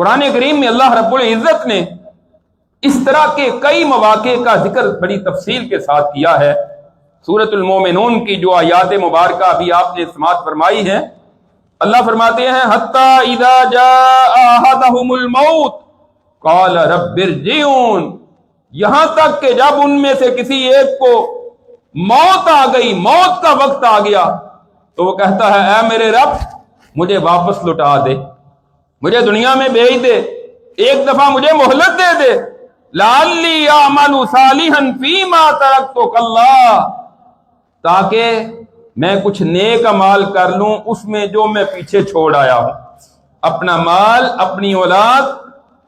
قرآن کریم میں اللہ رب العزت نے اس طرح کے کئی مواقع کا ذکر بڑی تفصیل کے ساتھ کیا ہے۔ سورۃ المومنون کی جو آیات مبارکہ ابھی آپ نے سماعت فرمائی ہے، اللہ فرماتے ہیں حتی اذا جاء احدهم الموت قال رب ارجعون، یہاں تک کہ جب ان میں سے کسی ایک کو موت آ گئی، موت کا وقت آ گیا، تو وہ کہتا ہے اے میرے رب مجھے واپس لوٹا دے، مجھے دنیا میں بھیج دے، ایک دفعہ مجھے مہلت دے دے، لعلی اعمل صالحا فیما ترکت کلا، تاکہ میں کچھ نیک اعمال کر لوں اس میں جو میں پیچھے چھوڑ آیا ہوں، اپنا مال، اپنی اولاد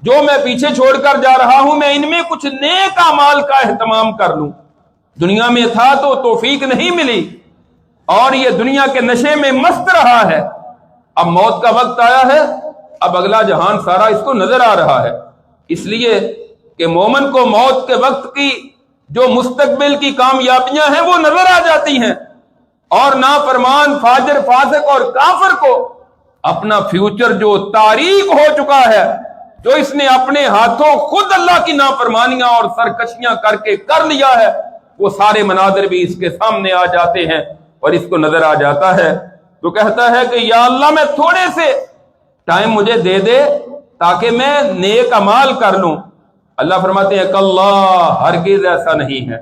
جو میں پیچھے چھوڑ کر جا رہا ہوں، میں ان میں کچھ نیک اعمال کا اہتمام کر لوں۔ دنیا میں تھا تو توفیق نہیں ملی اور یہ دنیا کے نشے میں مست رہا ہے، اب موت کا وقت آیا ہے، اب اگلا جہان سارا اس کو نظر آ رہا ہے، اس لیے کہ مومن کو موت کے وقت کی جو مستقبل کی کامیابیاں ہیں وہ نظر آ جاتی ہیں، اور نافرمان فاجر فاسق اور کافر کو اپنا فیوچر جو تاریک ہو چکا ہے، جو اس نے اپنے ہاتھوں خود اللہ کی نافرمانیاں اور سرکشیاں کر کے کر لیا ہے، وہ سارے مناظر بھی اس کے سامنے آ جاتے ہیں اور اس کو نظر آ جاتا ہے، تو کہتا ہے کہ یا اللہ میں تھوڑے سے ٹائم مجھے دے دے تاکہ میں نیک اعمال کر لوں۔ اللہ فرماتے ہیں کہ اللہ ہرگز ایسا نہیں ہے،